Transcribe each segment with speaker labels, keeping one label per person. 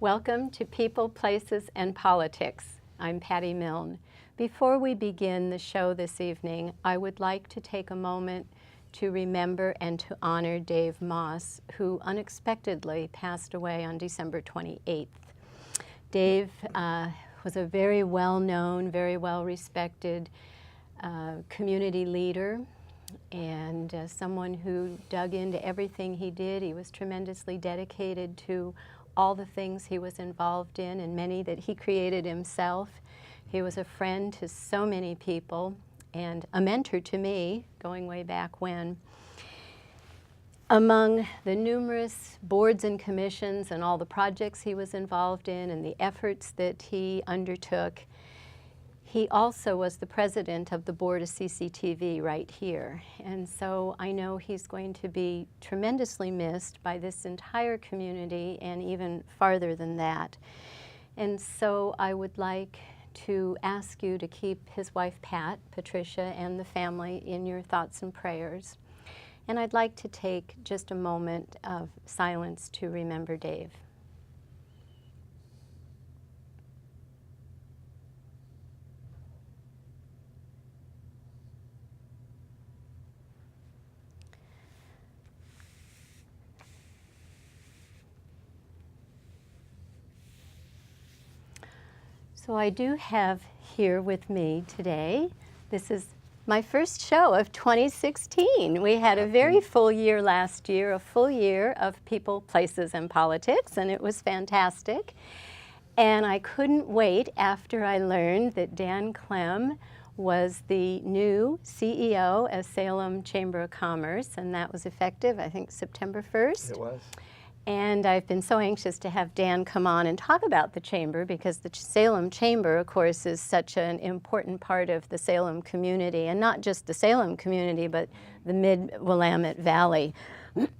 Speaker 1: Welcome to People, Places, and Politics. I'm Patty Milne. Before we begin the show this evening, I would like to take a moment to remember and to honor Dave Moss, who unexpectedly passed away on December 28th. Dave was a very well-known, very well-respected community leader and someone who dug into everything he did. He was tremendously dedicated to all the things he was involved in and many that he created himself. He was a friend to so many people and a mentor to me, going way back when. Among the numerous boards and commissions and all the projects he was involved in and the efforts that he undertook, he also was the president of the board of CCTV right here. And so I know he's going to be tremendously missed by this entire community and even farther than that. And so I would like to ask you to keep his wife Pat, Patricia, and the family in your thoughts and prayers. And I'd like to take just a moment of silence to remember Dave. So I do have here with me today, this is my first show of 2016. We had a very full year last year, a full year of People, Places, and Politics, and it was fantastic. And I couldn't wait after I learned that Dan Clem was the new CEO of Salem Chamber of Commerce, and that was effective, I think, September 1st.
Speaker 2: It was.
Speaker 1: And I've been so anxious to have Dan come on and talk about the Chamber because the Salem Chamber, of course, is such an important part of the Salem community, and not just the Salem community, but the Mid-Willamette Valley.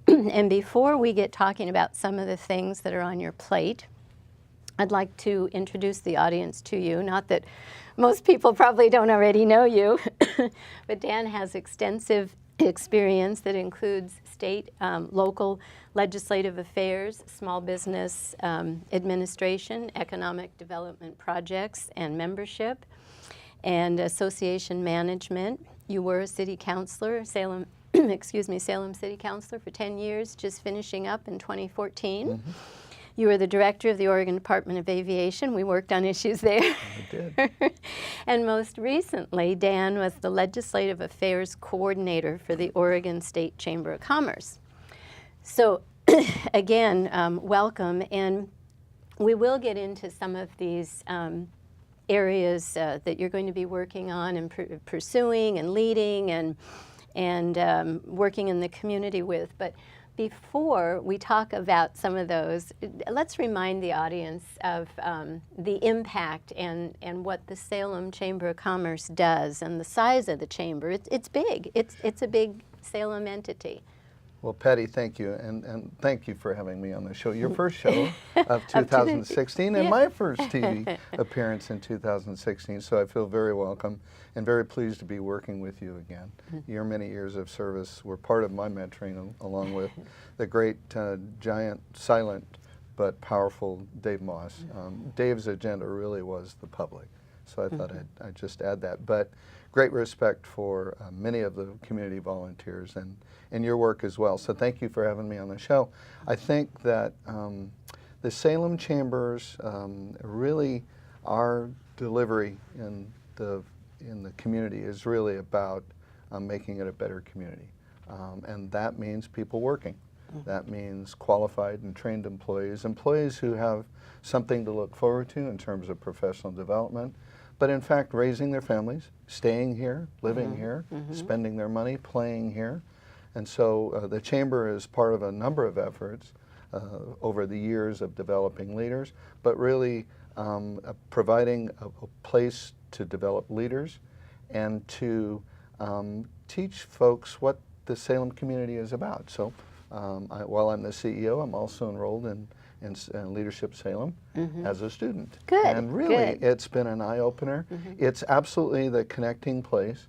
Speaker 1: And before we get talking about some of the things that are on your plate, I'd like to introduce the audience to you. Not that most people probably don't already know you, but Dan has extensive experience that includes state, local legislative affairs, small business administration, economic development projects and membership, and association management. You were a city councilor, Salem, Salem City Councilor for 10 years, just finishing up in 2014. Mm-hmm. You were the director of the Oregon Department of Aviation. We worked on issues there.
Speaker 2: I did.
Speaker 1: And most recently, Dan was the Legislative Affairs Coordinator for the Oregon State Chamber of Commerce. So again, welcome. And we will get into some of these areas that you're going to be working on and pursuing and leading and working in the community with. But before we talk about some of those, let's remind the audience of the impact and what the Salem Chamber of Commerce does and the size of the chamber. It's big. It's a big Salem entity.
Speaker 2: Well, Patty, thank you, and thank you for having me on the show. Your first show of 2016 and my first TV appearance in 2016, so I feel very welcome and very pleased to be working with you again. Your many years of service were part of my mentoring, along with the great, giant, silent, but powerful Dave Moss. Dave's agenda really was the public, so I thought I'd just add that. But great respect for many of the community volunteers and your work as well. So thank you for having me on the show. I think that the Salem Chambers really, our delivery in the community is really about making it a better community. And that means people working. That means qualified and trained employees, employees who have something to look forward to in terms of professional development, but in fact raising their families, staying here, living here, spending their money, playing here. And so the Chamber is part of a number of efforts over the years of developing leaders, but really providing a place to develop leaders and to teach folks what the Salem community is about. So while I'm the CEO, I'm also enrolled in Leadership Salem as a student.
Speaker 1: Good.
Speaker 2: And really, it's been an eye-opener. It's absolutely the connecting place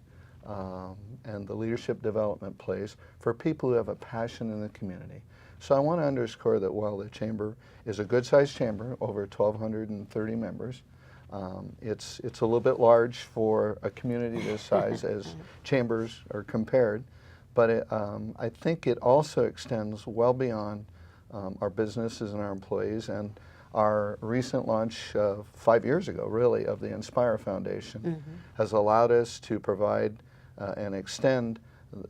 Speaker 2: and the leadership development place for people who have a passion in the community. So I want to underscore that while the chamber is a good-sized chamber, over 1,230 members, it's a little bit large for a community this size as chambers are compared, but I think it also extends well beyond our businesses and our employees. And our recent launch 5 years ago, really, of the Inspire Foundation has allowed us to provide and extend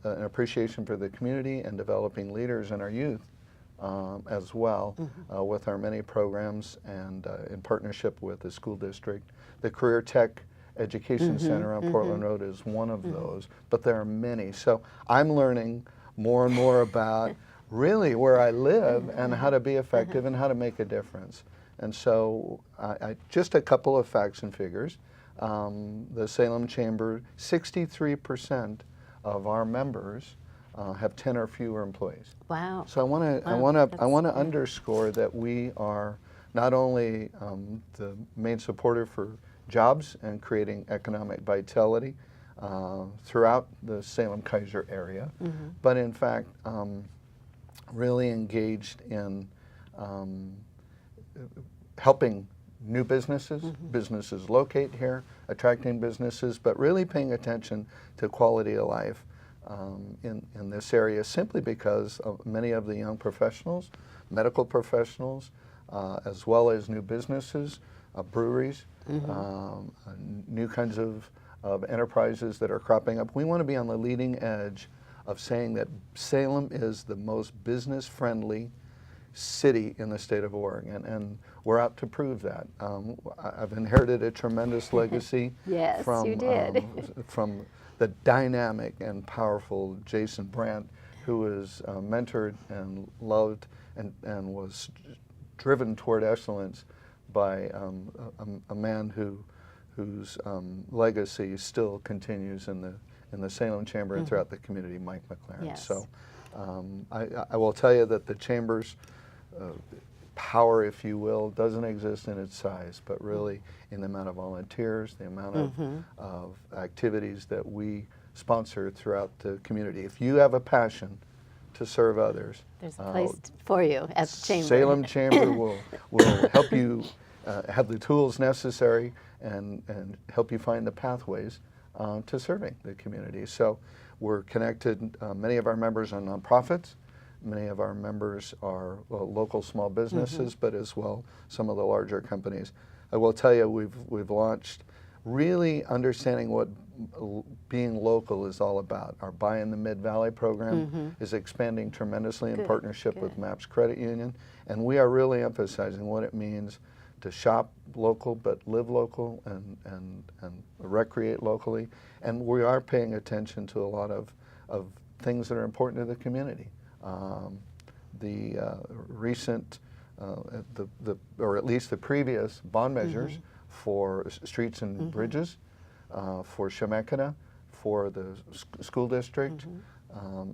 Speaker 2: an appreciation for the community and developing leaders in our youth as well, with our many programs and in partnership with the school district. The Career Tech Education Center on Portland Road is one of those, but there are many. So I'm learning more and more about really where I live and how to be effective and how to make a difference. And so just a couple of facts and figures. The Salem Chamber, 63% of our members have 10 or fewer employees.
Speaker 1: Wow.
Speaker 2: So I want to underscore that we are not only the main supporter for jobs and creating economic vitality throughout the Salem-Keizer area, but in fact really engaged in helping new businesses, businesses locate here, attracting businesses, but really paying attention to quality of life in this area, simply because of many of the young professionals, medical professionals, as well as new businesses, breweries, new kinds of enterprises that are cropping up. We want to be on the leading edge of saying that Salem is the most business-friendly city in the state of Oregon, and we're out to prove that. I've inherited a tremendous legacy
Speaker 1: Yes,
Speaker 2: from,
Speaker 1: you did.
Speaker 2: from the dynamic and powerful Jason Brandt, who was mentored and loved and was driven toward excellence by a man whose legacy still continues in the Salem Chamber and throughout the community, Mike McLaren.
Speaker 1: Yes.
Speaker 2: So I will tell you that the Chamber's power, if you will, doesn't exist in its size, but really in the amount of volunteers, the amount of activities that we sponsor throughout the community. If you have a passion to serve others,
Speaker 1: There's a place for you at the Chamber.
Speaker 2: Salem Chamber will help you have the tools necessary and help you find the pathways to serving the community. So we're connected, many of our members are nonprofits. Many of our members are local small businesses, but as well some of the larger companies. I will tell you, we've launched really understanding what being local is all about. Our Buy in the Mid-Valley program is expanding tremendously in partnership with MAPS Credit Union, and we are really emphasizing what it means to shop local but live local and recreate locally. And we are paying attention to a lot of things that are important to the community. The recent, or at least the previous bond measures for streets and bridges, for Chemeketa, for the school district,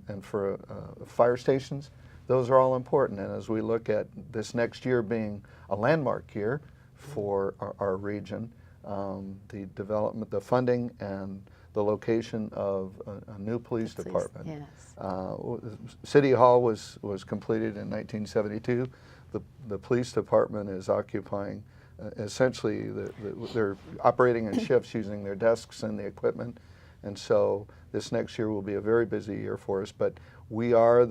Speaker 2: and for fire stations, those are all important. And as we look at this next year being a landmark year for our region, the development, the funding, and the location of a new police department.
Speaker 1: Yes.
Speaker 2: City Hall was completed in 1972. The police department is occupying, essentially, they're operating in shifts using their desks and the equipment. And so this next year will be a very busy year for us. But we are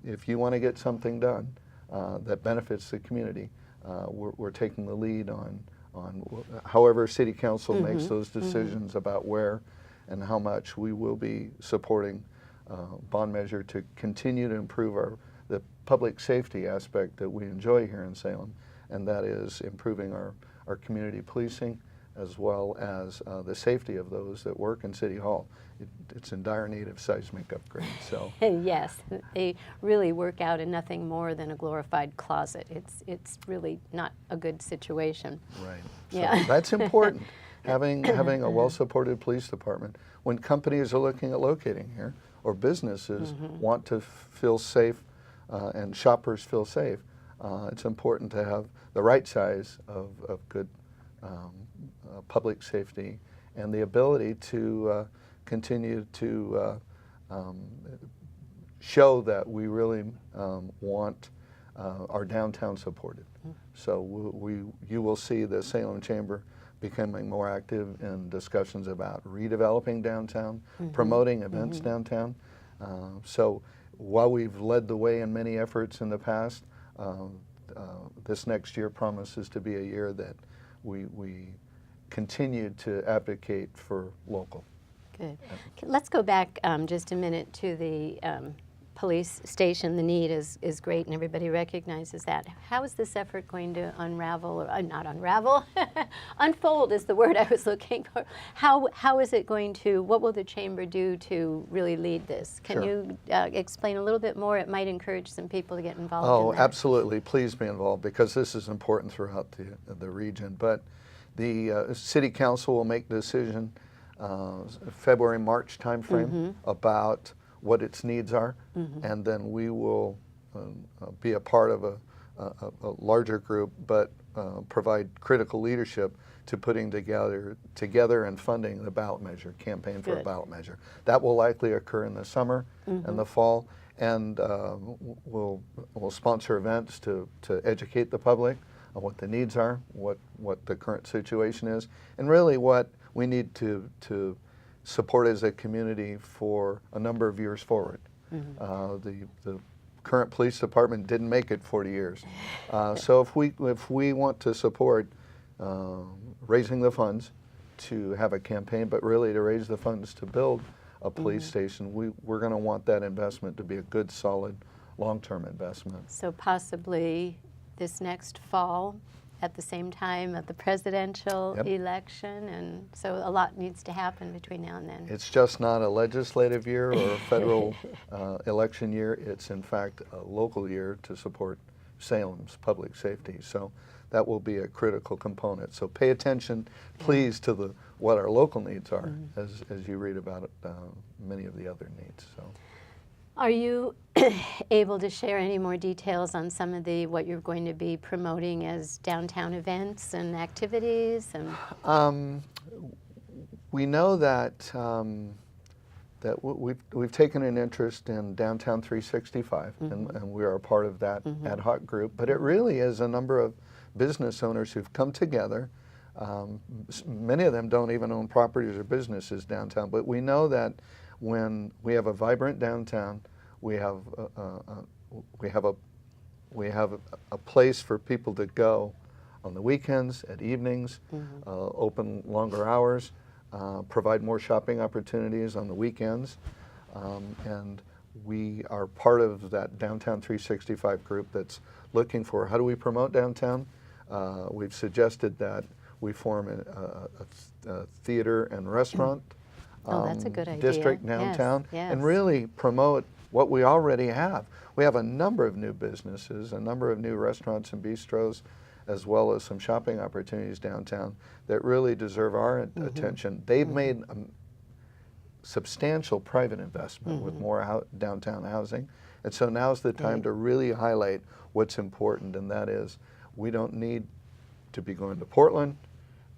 Speaker 2: if you want to get something done that benefits the community, we're taking the lead on however City Council makes those decisions about where and how much. We will be supporting bond measure to continue to improve the public safety aspect that we enjoy here in Salem, and that is improving our community policing as well as the safety of those that work in City Hall. It's in dire need of seismic upgrade. So
Speaker 1: yes, they really work out in nothing more than a glorified closet. It's really not a good situation.
Speaker 2: Right.
Speaker 1: Yeah.
Speaker 2: So that's important. Having a well-supported police department. When companies are looking at locating here, or businesses want to feel safe and shoppers feel safe, it's important to have the right size of good public safety and the ability to continue to show that we really want our downtown supported. So you will see the Salem Chamber becoming more active in discussions about redeveloping downtown, promoting events downtown. So while we've led the way in many efforts in the past, this next year promises to be a year that we continue to advocate for local.
Speaker 1: Good. Let's go back just a minute to the police station. The need is great, and everybody recognizes that. How is this effort going to unravel, or not unravel, unfold is the word I was looking for. How is it going to, what will the Chamber do to really lead this? Can you explain a little bit more? It might encourage some people to get involved in that.
Speaker 2: Absolutely. Please be involved, because this is important throughout the region. But the City Council will make a decision February, March timeframe about what its needs are, and then we will be a part of a larger group, but provide critical leadership to putting together and funding the ballot measure, campaign for a ballot measure. That will likely occur in the summer and the fall, and we'll sponsor events to educate the public on what the needs are, what the current situation is, and really what we need to support as a community for a number of years forward. The current police department didn't make it 40 years. So if we want to support raising the funds to have a campaign, but really to raise the funds to build a police station, we're going to want that investment to be a good, solid, long-term investment.
Speaker 1: So possibly this next fall, at the same time of the presidential election, and so a lot needs to happen between now and then.
Speaker 2: It's just not a legislative year or a federal election year. It's in fact a local year to support Salem's public safety. So that will be a critical component. So pay attention, please, to what our local needs are as you read about many of the other needs. So.
Speaker 1: Are you able to share any more details on some of what you're going to be promoting as downtown events and activities? And
Speaker 2: we know that we've taken an interest in Downtown 365, and we are a part of that ad hoc group. But it really is a number of business owners who've come together. Many of them don't even own properties or businesses downtown, but we know that when we have a vibrant downtown, we have a place for people to go on the weekends, at evenings, open longer hours, provide more shopping opportunities on the weekends, and we are part of that Downtown 365 group that's looking for how do we promote downtown. We've suggested that we form a theater and restaurant
Speaker 1: that's a good idea.
Speaker 2: district downtown,
Speaker 1: yes.
Speaker 2: and really promote what we already have. We have a number of new businesses, a number of new restaurants and bistros, as well as some shopping opportunities downtown that really deserve our attention. They've made a substantial private investment with more downtown housing, and so now's the time to really highlight what's important, and that is we don't need to be going to Portland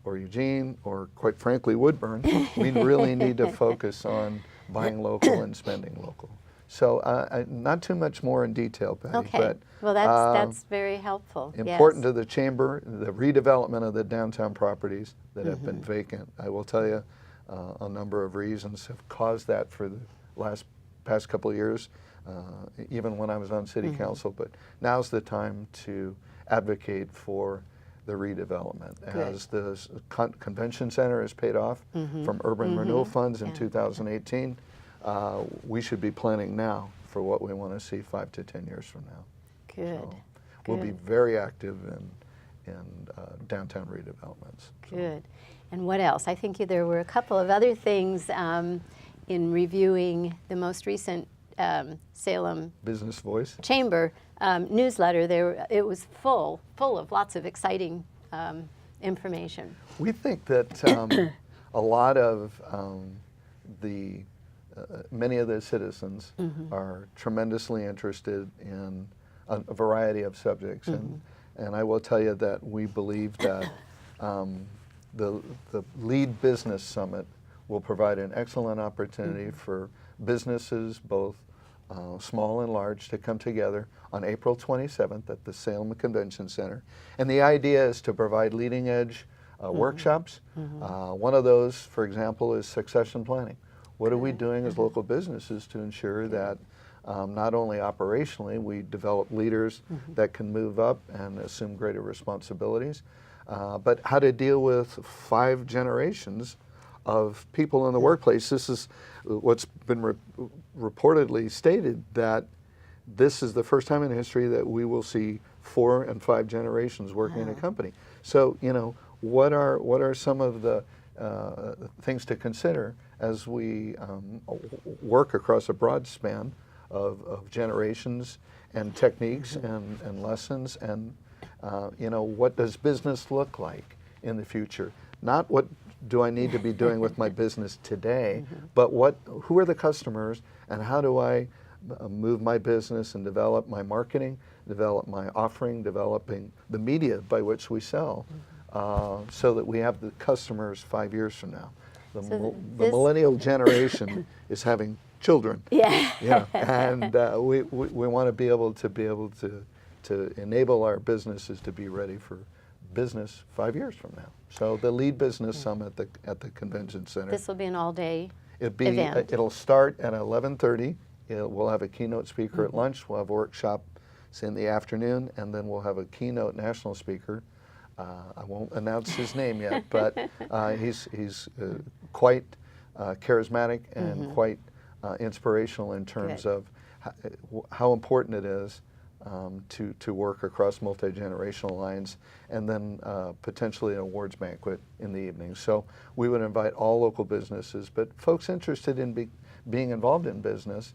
Speaker 2: or Eugene, or quite frankly, Woodburn. We really need to focus on buying local and spending local. So not too much more in detail, Patty.
Speaker 1: Okay.
Speaker 2: But,
Speaker 1: well, that's very helpful.
Speaker 2: Important to the Chamber, the redevelopment of the downtown properties that have been vacant. I will tell you, a number of reasons have caused that for the past couple of years, even when I was on City Council. But now's the time to advocate for the redevelopment. As the convention center is paid off from urban renewal funds in 2018, we should be planning now for what we want to see 5 to 10 years from now.
Speaker 1: Good.
Speaker 2: So we'll be very active in downtown redevelopments.
Speaker 1: Good. And what else? I think there were a couple of other things in reviewing the most recent Salem
Speaker 2: Business Voice
Speaker 1: Chamber newsletter. It was full of lots of exciting information.
Speaker 2: We think that a lot of many of the citizens are tremendously interested in a variety of subjects, and I will tell you that we believe that the Lead Business Summit will provide an excellent opportunity for businesses, both small and large, to come together on April 27th at the Salem Convention Center. And the idea is to provide leading edge workshops. One of those, for example, is succession planning. What are we doing as local businesses to ensure that not only operationally we develop leaders that can move up and assume greater responsibilities, but how to deal with 5 generations of people in the workplace. This is what's been reportedly stated, that this is the first time in history that we will see 4 and 5 generations working in a company. So, you know, what are some of the things to consider as we work across a broad span of generations and techniques and lessons, and you know, what does business look like in the future? Not what do I need to be doing with my business today, but who are the customers, and how do I move my business and develop my marketing, develop my offering, developing the media by which we sell, so that we have the customers 5 years from now. The millennial generation is having children. Yeah, and we want to be able to enable our businesses to be ready for business 5 years from now. So the Lead Business Summit at the Convention Center.
Speaker 1: This will be an all-day
Speaker 2: event. It'll start at 11:30. We'll have a keynote speaker at lunch. We'll have workshops in the afternoon, and then we'll have a keynote national speaker. I won't announce his name yet, but he's quite charismatic and quite inspirational in terms of how important it is to work across multi-generational lines, and then potentially an awards banquet in the evening. So we would invite all local businesses, but folks interested in being involved in business,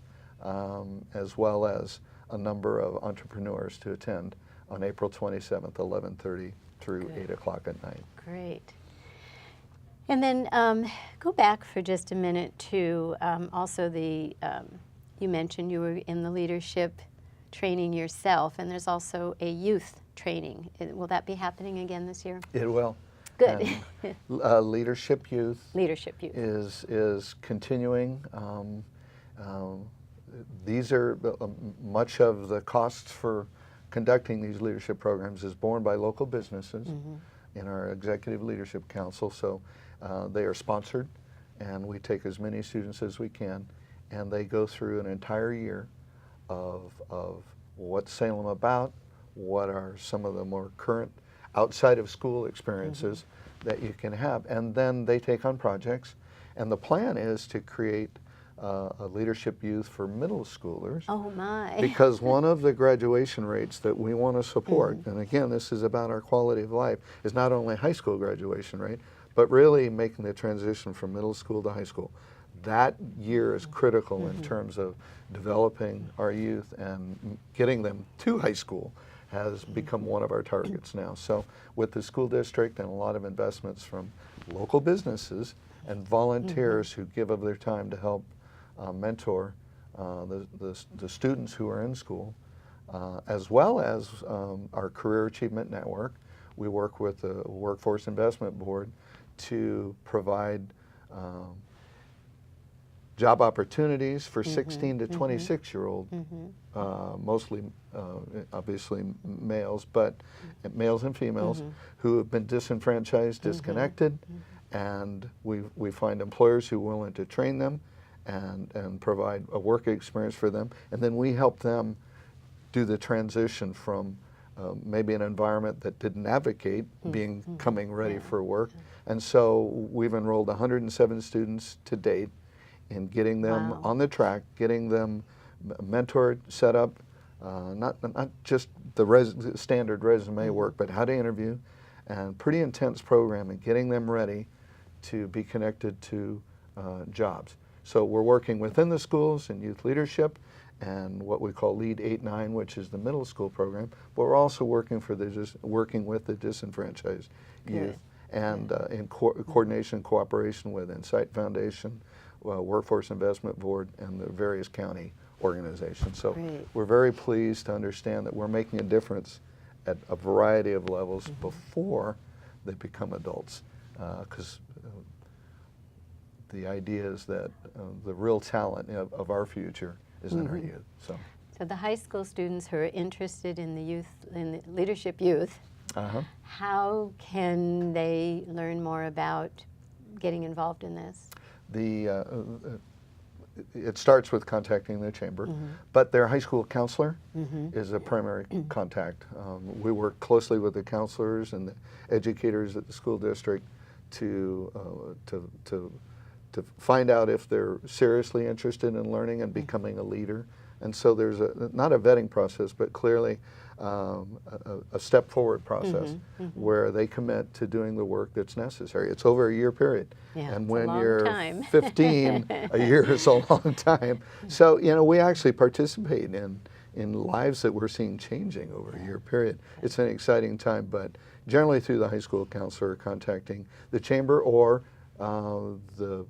Speaker 2: as well as a number of entrepreneurs to attend on April 27th, 11:30 through 8 o'clock at night.
Speaker 1: Great. And then go back for just a minute to also you mentioned you were in the leadership training yourself, and there's also a youth training. Will that be happening again this year?
Speaker 2: It will.
Speaker 1: Good.
Speaker 2: Leadership Youth.
Speaker 1: Leadership Youth
Speaker 2: is continuing. These are much of the costs for conducting these leadership programs is borne by local businesses in our Executive Leadership Council. So they are sponsored, and we take as many students as we can, and they go through an entire year of what's Salem about, what are some of the more current outside of school experiences that you can have, and then they take on projects, and the plan is to create a leadership youth for middle schoolers.
Speaker 1: Oh my.
Speaker 2: Because one of the graduation rates that we want to support, and again this is about our quality of life, is not only high school graduation rate, but really making the transition from middle school to high school. That year is critical in terms of developing our youth, and getting them to high school has become one of our targets now. So with the school district and a lot of investments from local businesses and volunteers who give of their time to help mentor the students who are in school, as well as our Career Achievement Network. We work with the Workforce Investment Board to provide job opportunities for 16 to 26-year-old, mostly obviously males, but males and females who have been disenfranchised, disconnected, and we find employers who are willing to train them and provide a work experience for them, and then we help them do the transition from maybe an environment that didn't advocate coming ready for work. And so we've enrolled 107 students to date in getting them on the track, getting them mentored, set up, not just the standard resume work, but how to interview, and pretty intense program in getting them ready to be connected to jobs. So we're working within the schools in youth leadership and what we call Lead 8-9, which is the middle school program, but we're also working with the disenfranchised youth, and in coordination and cooperation with Insight Foundation, Workforce Investment Board, and the various county organizations. So we're very pleased to understand that we're making a difference at a variety of levels before they become adults, because the idea is that the real talent of our future is in our youth. So
Speaker 1: the high school students who are interested in the youth, in the leadership youth, how can they learn more about getting involved in this?
Speaker 2: It starts with contacting the chamber, but their high school counselor is a primary contact. We work closely with the counselors and the educators at the school district to find out if they're seriously interested in learning and becoming a leader. And so there's not a vetting process, but clearly a step forward process where they commit to doing the work that's necessary. It's over a year period.
Speaker 1: Yeah,
Speaker 2: and
Speaker 1: it's
Speaker 2: when
Speaker 1: a long
Speaker 2: you're
Speaker 1: time.
Speaker 2: 15, a year is a long time. So, we actually participate in lives that we're seeing changing over a year period. It's an exciting time, but generally through the high school counselor contacting the chamber or the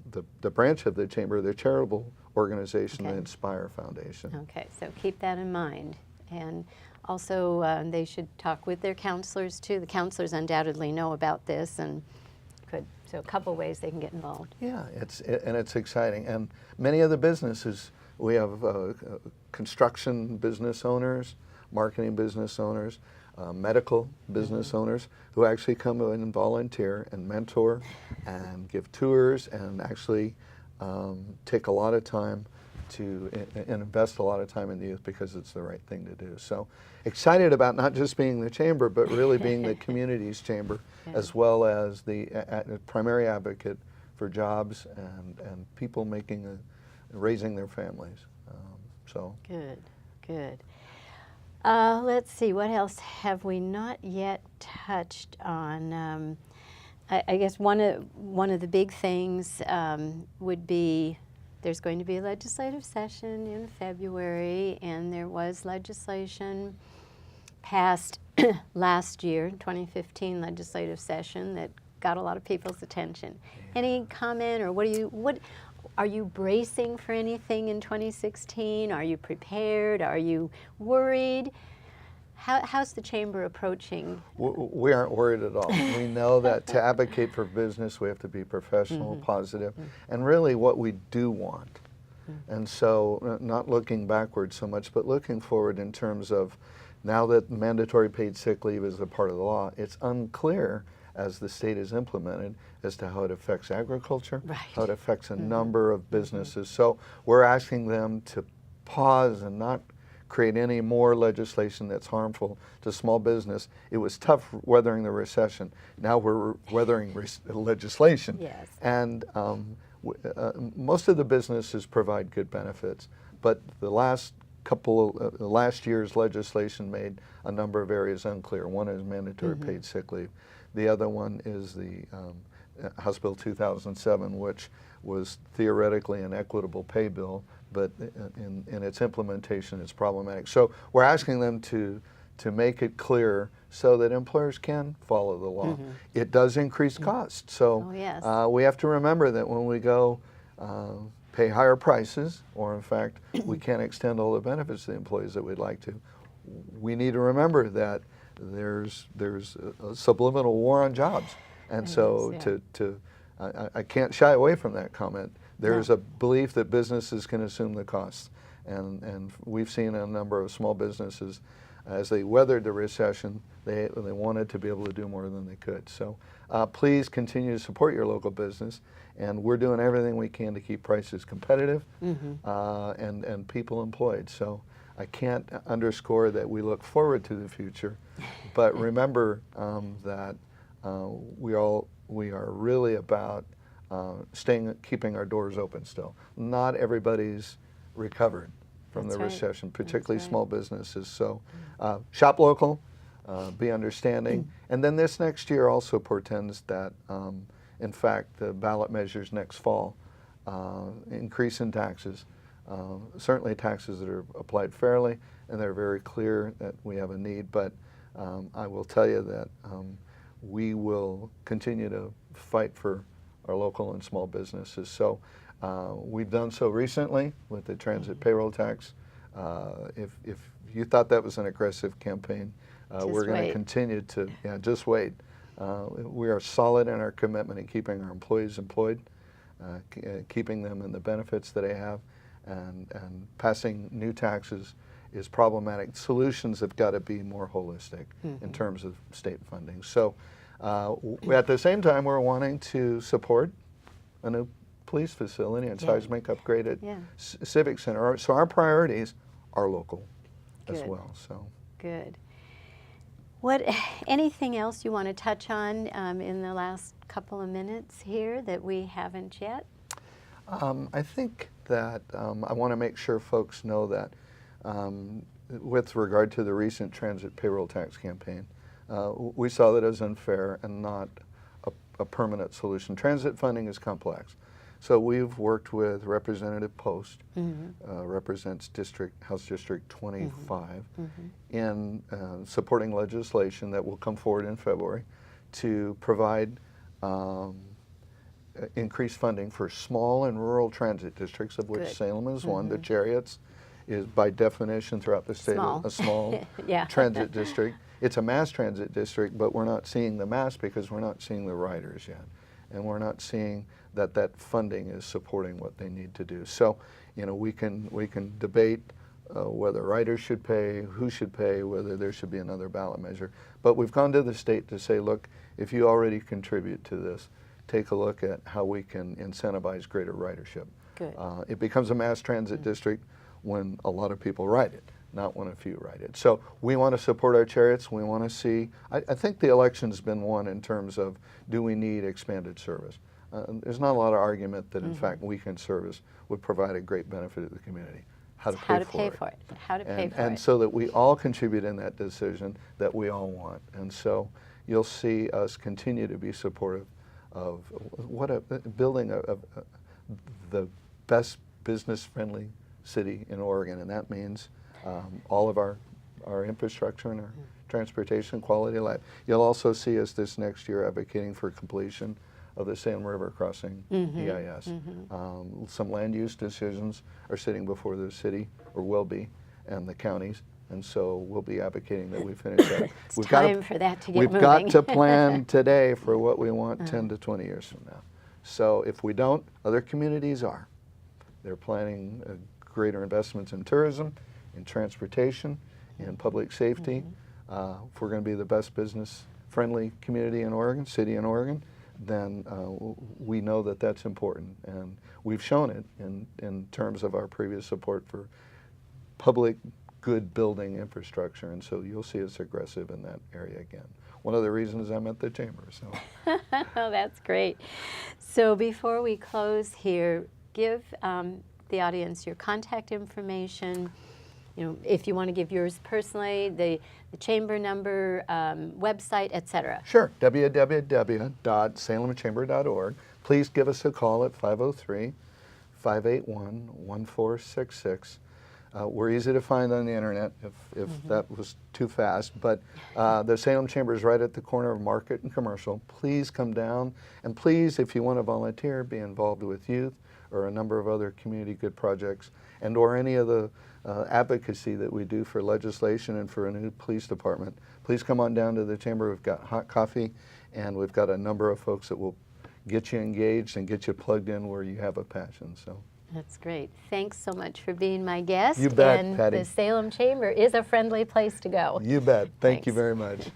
Speaker 2: branch of the chamber, the charitable organization, the Inspire Foundation.
Speaker 1: Okay, so keep that in mind. And also, they should talk with their counselors too. The counselors undoubtedly know about this and so a couple ways they can get involved.
Speaker 2: Yeah, it's exciting. And many of the businesses, we have construction business owners, marketing business owners, medical business owners who actually come in and volunteer and mentor and give tours and actually take a lot of time to invest a lot of time in the youth because it's the right thing to do. So excited about not just being the chamber, but really being the community's chamber, as well as the primary advocate for jobs and people raising their families.
Speaker 1: Good. Let's see, what else have we not yet touched on? I guess one of the big things would be there's going to be a legislative session in February, and there was legislation passed last year, 2015 legislative session that got a lot of people's attention. Any comment, or what are you bracing for anything in 2016? Are you prepared? Are you worried? How's the chamber approaching?
Speaker 2: We aren't worried at all. We know that to advocate for business, we have to be professional, positive, and really what we do want. And so not looking backwards so much, but looking forward in terms of now that mandatory paid sick leave is a part of the law, it's unclear as the state is implemented as to how it affects agriculture, how it affects a number of businesses. So we're asking them to pause and not create any more legislation that's harmful to small business. It was tough weathering the recession. Now we're weathering legislation.
Speaker 1: Yes.
Speaker 2: And most of the businesses provide good benefits, but the last year's legislation made a number of areas unclear. One is mandatory paid sick leave. The other one is the House Bill 2007, which was theoretically an equitable pay bill, but in its implementation it's problematic. So we're asking them to make it clear so that employers can follow the law. It does increase costs, so we have to remember that when we go pay higher prices, or in fact we can't extend all the benefits to the employees that we'd like to, we need to remember that there's a subliminal war on jobs. And so I can't shy away from that comment. There's a belief that businesses can assume the costs. And we've seen a number of small businesses, as they weathered the recession, they wanted to be able to do more than they could. So please continue to support your local business. And we're doing everything we can to keep prices competitive and people employed. So I can't underscore that we look forward to the future, but remember that we are really about keeping our doors open still. Not everybody's recovered from the recession, particularly small businesses. So shop local, be understanding. And then this next year also portends that, in fact, the ballot measures next fall, increase in taxes, certainly taxes that are applied fairly, and they're very clear that we have a need. But I will tell you that we will continue to fight for our local and small businesses. So we've done so recently with the transit payroll tax. If you thought that was an aggressive campaign, we're going to continue to, just wait. We are solid in our commitment in keeping our employees employed, keeping them in the benefits that they have, and passing new taxes is problematic. Solutions have got to be more holistic in terms of state funding. So at the same time, we're wanting to support a new police facility and seismic upgraded civic center. So our priorities are local as well. So
Speaker 1: good. Anything else you want to touch on in the last couple of minutes here that we haven't yet?
Speaker 2: I think that I want to make sure folks know that with regard to the recent transit payroll tax campaign, we saw that as unfair and not a permanent solution. Transit funding is complex. So we've worked with Representative Post, represents House District 25, in supporting legislation that will come forward in February to provide increased funding for small and rural transit districts, of which Salem is one. The Chariots is by definition throughout the state a small transit district. It's a mass transit district, but we're not seeing the mass because we're not seeing the riders yet. And we're not seeing that funding is supporting what they need to do. So, you know, we can debate whether riders should pay, who should pay, whether there should be another ballot measure. But we've gone to the state to say, look, if you already contribute to this, take a look at how we can incentivize greater ridership.
Speaker 1: Good.
Speaker 2: It becomes a mass transit district when a lot of people ride it, not when a few ride it. So we want to support our Chariots. We want to see, I think the election's been won in terms of, do we need expanded service? There's not a lot of argument that, in fact, weekend service would provide a great benefit to the community. How to pay for it.
Speaker 1: How to pay for it.
Speaker 2: And so that we all contribute in that decision that we all want. And so you'll see us continue to be supportive of building the best business-friendly city in Oregon, and that means all of our infrastructure and our transportation, quality of life. You'll also see us this next year advocating for completion of the Salem River Crossing EIS. Some land use decisions are sitting before the city, or will be, and the counties, and so we'll be advocating that we finish that.
Speaker 1: It's time for that to get moving.
Speaker 2: We've got to plan today for what we want 10 to 20 years from now. So if we don't, other communities are. They're planning greater investments in tourism, in transportation, in public safety. If we're going to be the best business-friendly community in Oregon, city in Oregon, then we know that that's important. And we've shown it in terms of our previous support for public good building infrastructure. And so you'll see us aggressive in that area again. One of the reasons I'm at the chamber. So.
Speaker 1: Oh, that's great. So before we close here, give the audience your contact information. You know, if you want to give yours personally, the chamber number, website, etc.
Speaker 2: Sure, www.salemchamber.org. Please give us a call at 503-581-1466. We're easy to find on the internet if that was too fast, but the Salem Chamber is right at the corner of Market and Commercial. Please come down, and please, if you want to volunteer, be involved with youth or a number of other community good projects, and or any of the advocacy that we do for legislation and for a new police department. Please come on down to the chamber. We've got hot coffee, and we've got a number of folks that will get you engaged and get you plugged in where you have a passion. So.
Speaker 1: That's great. Thanks so much for being my guest.
Speaker 2: You bet,
Speaker 1: and
Speaker 2: Patty.
Speaker 1: The Salem Chamber is a friendly place to go.
Speaker 2: You bet. Thank you
Speaker 1: Thanks.
Speaker 2: very much.